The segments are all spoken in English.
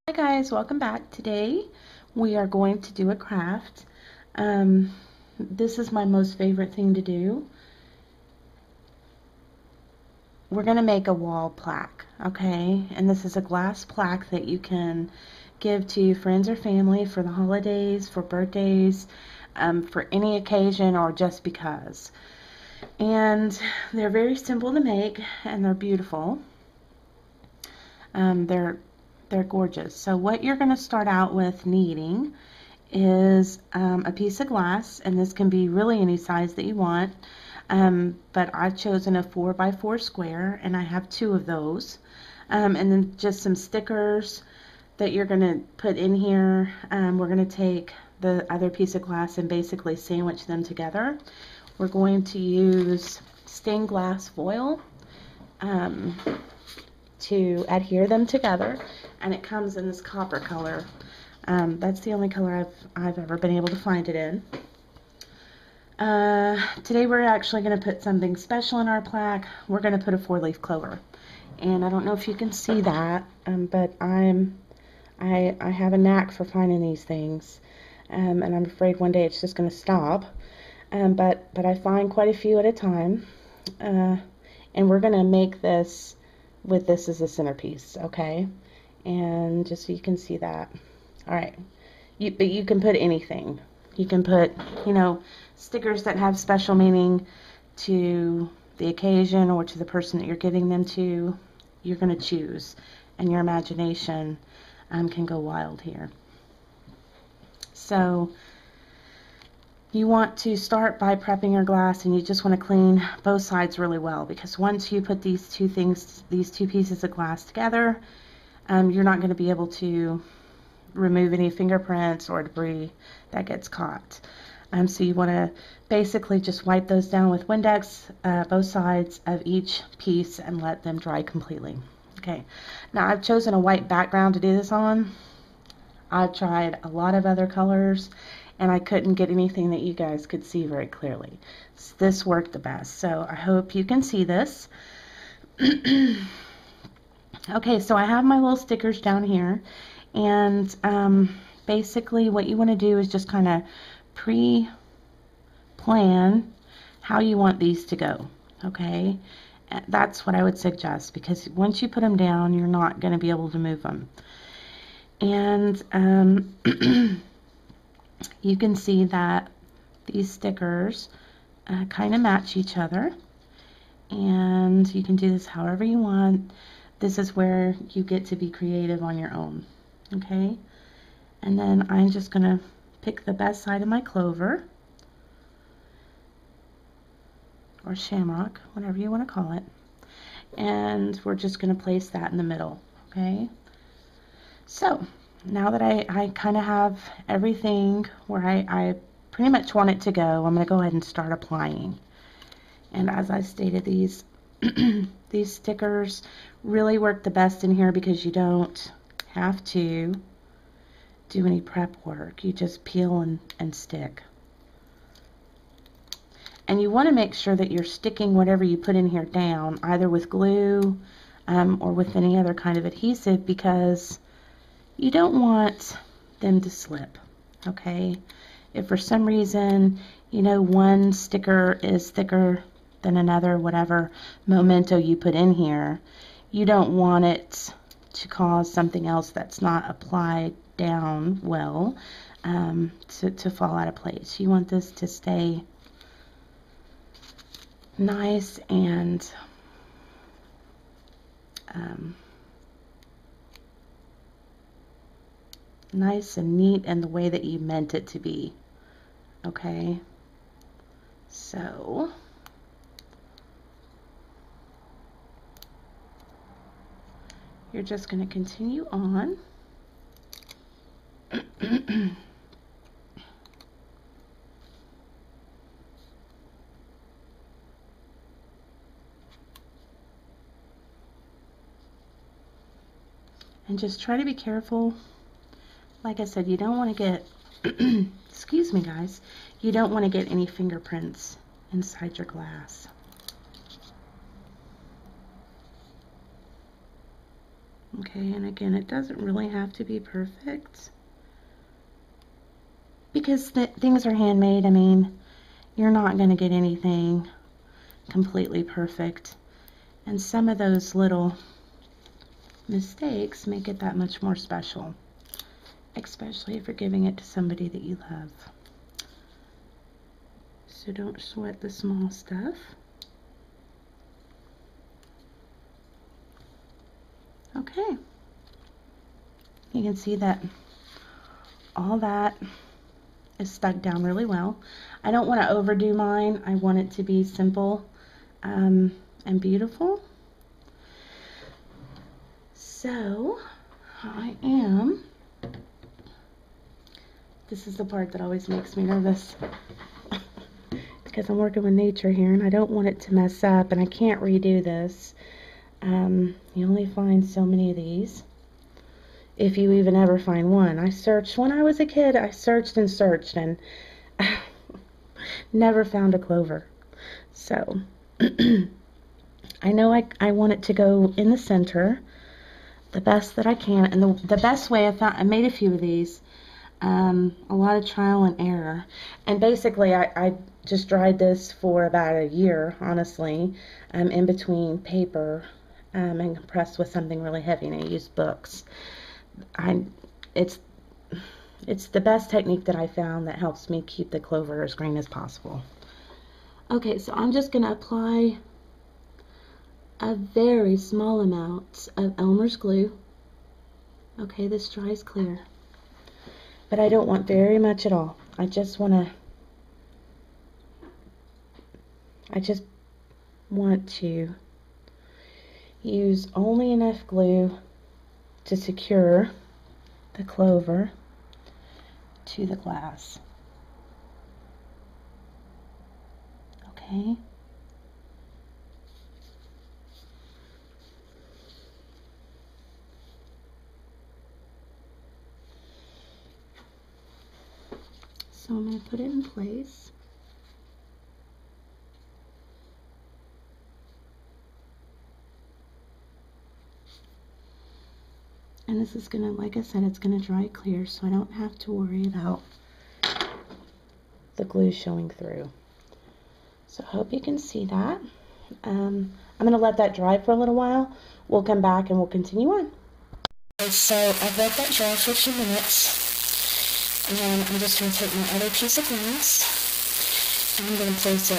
Hi guys, welcome back. Today we are going to do a craft. This is my most favorite thing to do. We're going to make a wall plaque, okay? And this is a glass plaque that you can give to friends or family for the holidays, for birthdays, for any occasion or just because. And they're very simple to make and they're beautiful. They're gorgeous. So what you're going to start out with needing is a piece of glass, and this can be really any size that you want, but I've chosen a 4x4 square, and I have 2 of those, and then just some stickers that you're going to put in here. We're going to take the other piece of glass and basically sandwich them together. We're going to use stained glass foil to adhere them together, and it comes in this copper color. That's the only color I've ever been able to find it in. Today we're actually going to put something special in our plaque. We're going to put a 4-leaf clover, and I don't know if you can see that, but I have a knack for finding these things, and I'm afraid one day it's just going to stop. But I find quite a few at a time, and we're going to make this with this as a centerpiece, okay? And just so you can see that. All right, but you can put anything. You can put, stickers that have special meaning to the occasion or to the person that you're giving them to. You're going to choose, and your imagination can go wild here. So you want to start by prepping your glass, and you just want to clean both sides really well, because once you put these two pieces of glass together, you're not going to be able to remove any fingerprints or debris that gets caught. So you want to basically just wipe those down with Windex, both sides of each piece, and let them dry completely. Okay, now I've chosen a white background to do this on. I've tried a lot of other colors, and I couldn't get anything that you guys could see very clearly. So this worked the best, so I hope you can see this. Okay, so I have my little stickers down here, and basically what you want to do is just kind of pre-plan how you want these to go, okay? That's what I would suggest, because once you put them down, you're not going to be able to move them. And you can see that these stickers kind of match each other, and you can do this however you want. This is where you get to be creative on your own, okay? And then I'm just going to pick the best side of my clover, or shamrock, whatever you want to call it, and we're just going to place that in the middle, okay? So now that I kind of have everything where I pretty much want it to go, I'm going to go ahead and start applying. And as I stated, these these stickers really work the best in here because you don't have to do any prep work. You just peel and stick. And you want to make sure that you're sticking whatever you put in here down, either with glue or with any other kind of adhesive, because you don't want them to slip, okay? If for some reason, one sticker is thicker than another, whatever memento you put in here, you don't want it to cause something else that's not applied down well to fall out of place. You want this to stay nice and nice and neat in the way that you meant it to be, okay? So you're just going to continue on. And just try to be careful. Like I said, you don't want to get, excuse me guys, you don't want to get any fingerprints inside your glass. Okay, and again, it doesn't really have to be perfect because things are handmade. I mean, you're not going to get anything completely perfect. And some of those little mistakes make it that much more special, especially if you're giving it to somebody that you love. So don't sweat the small stuff. Okay. You can see that all that is stuck down really well. I don't want to overdo mine. I want it to be simple and beautiful. So this is the part that always makes me nervous because I'm working with nature here and I don't want it to mess up, and I can't redo this. You only find so many of these, if you even ever find one. I searched when I was a kid. I searched and searched and never found a clover. So I know I want it to go in the center the best that I can, and the best way I made a few of these, a lot of trial and error, and basically I just dried this for about a year, honestly, in between paper and compressed with something really heavy, and I used books. It's the best technique that I found that helps me keep the clover as green as possible. Okay, so I'm just going to apply a very small amount of Elmer's glue. Okay, this dries clear, but I don't want very much at all. I just want to use only enough glue to secure the clover to the glass. Okay. So I'm going to put it in place. And this is going to, like I said, it's going to dry clear, so I don't have to worry about the glue showing through. So I hope you can see that. I'm going to let that dry for a little while. We'll come back and we'll continue on. Okay, so I've let that dry for a few minutes. And then I'm just going to take my other piece of glass and I'm going to place it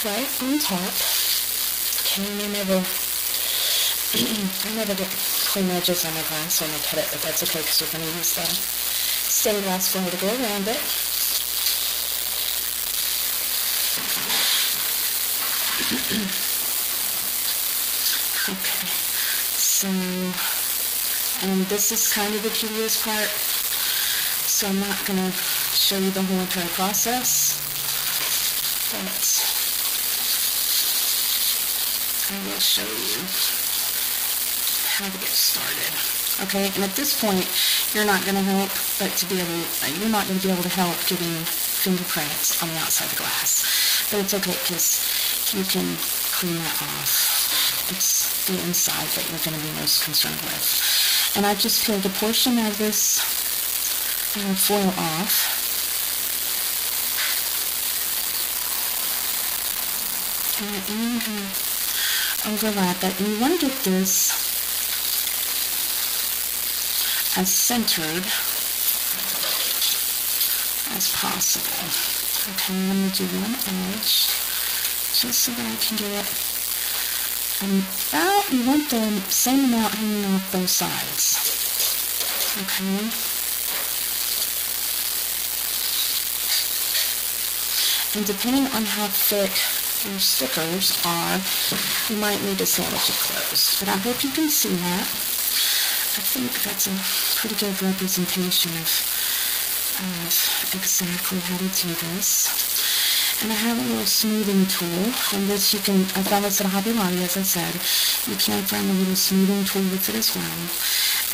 right on top. Okay, and I never get clean edges on my glass when I cut it, but that's okay because we're going to use the stained glass foil to go around it. Okay, so, and this is kind of the tedious part, so I'm not going to show you the whole entire process, but I will show you how to get started. Okay, and at this point, you're not going to help, but you're not going to be able to help getting fingerprints on the outside of the glass. But it's okay because you can clean that off. It's the inside that you're going to be most concerned with. And I've just peeled a portion of this foil off. And I'm going to overlap it. And you want to get this as centered as possible. Okay, I'm going to do one edge just so that I can get it about, you want the same amount hanging off both sides. Okay. And depending on how thick your stickers are, you might need to sandwich it closed. But I hope you can see that. I think that's a pretty good representation of exactly how to do this. And I have a little smoothing tool, and this I found this at Hobby Lobby, as I said. You can find a little smoothing tool with it as well.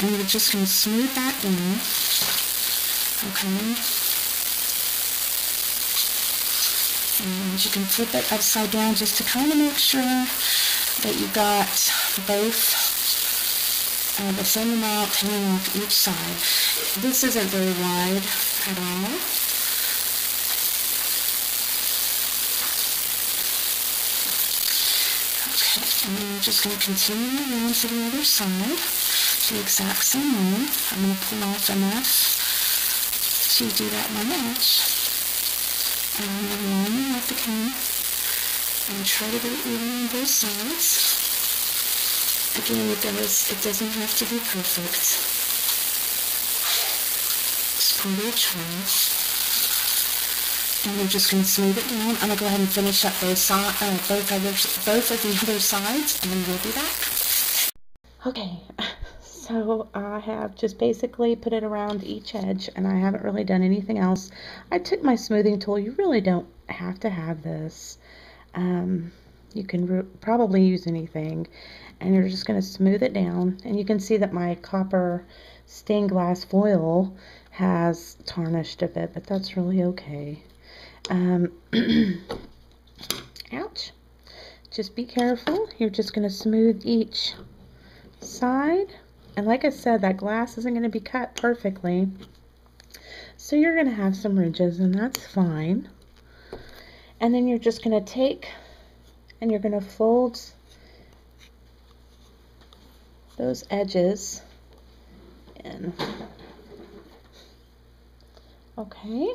And we're just going to smooth that in. Okay. And you can flip it upside down just to kind of make sure that you got both the same amount painting off each side. This isn't very wide at all. Okay, and then we're just going to continue around to the other side the exact same way. I'm going to pull off enough to do that one edge. And I'm going to line it up again and try to be even on both sides. Again, it doesn't have to be perfect. It's part of the charm. And we're just going to smooth it down. I'm going to go ahead and finish up both of the other sides, and then we'll be back. Okay, so I have just basically put it around each edge, and I haven't really done anything else. I took my smoothing tool. You really don't have to have this. You can probably use anything, and you're just going to smooth it down. And you can see that my copper stained glass foil has tarnished a bit, but that's really okay. Ouch. Just be careful. You're just going to smooth each side. And like I said, that glass isn't going to be cut perfectly. So you're going to have some ridges, and that's fine. And then you're just going to take and you're going to fold those edges in. Okay.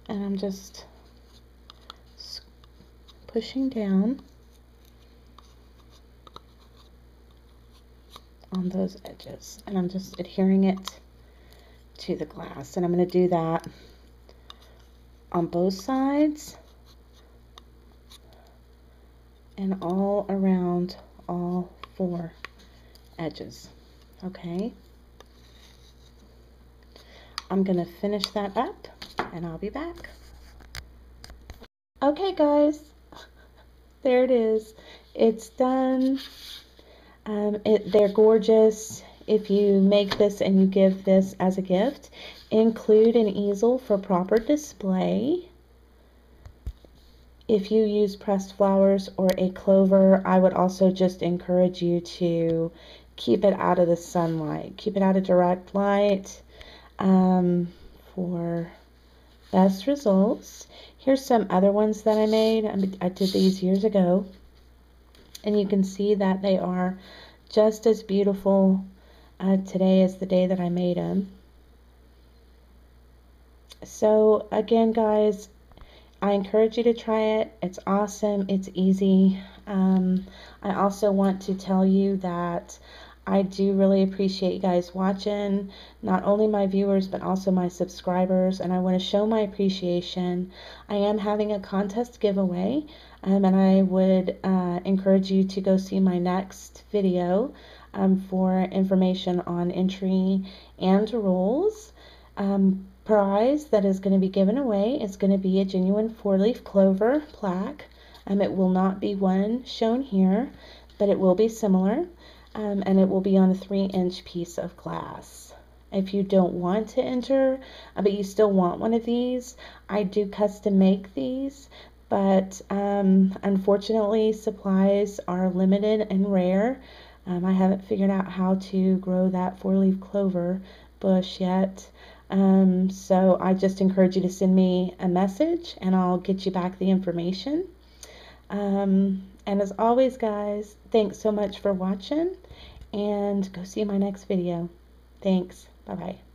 And I'm just pushing down on those edges, and I'm just adhering it to the glass, and I'm going to do that on both sides and all around all 4 edges. Okay, I'm going to finish that up and I'll be back. Okay guys, there it is. It's done. They're gorgeous. If you make this and you give this as a gift, include an easel for proper display. If you use pressed flowers or a clover, I would also just encourage you to keep it out of the sunlight. Keep it out of direct light for best results. Here's some other ones that I made. I did these years ago. And you can see that they are just as beautiful today as the day that I made them. So again, guys, I encourage you to try it. It's awesome. It's easy. I also want to tell you that I do really appreciate you guys watching, not only my viewers, but also my subscribers, and I want to show my appreciation. I am having a contest giveaway, and I would encourage you to go see my next video for information on entry and rules. Prize that is going to be given away is going to be a genuine 4-leaf clover plaque. It will not be one shown here, but it will be similar, and it will be on a 3-inch piece of glass. If you don't want to enter, but you still want one of these, I do custom make these, but unfortunately supplies are limited and rare. I haven't figured out how to grow that 4-leaf clover bush yet. So I just encourage you to send me a message and I'll get you back the information. And as always, guys, thanks so much for watching, and go see my next video. Thanks. Bye-bye.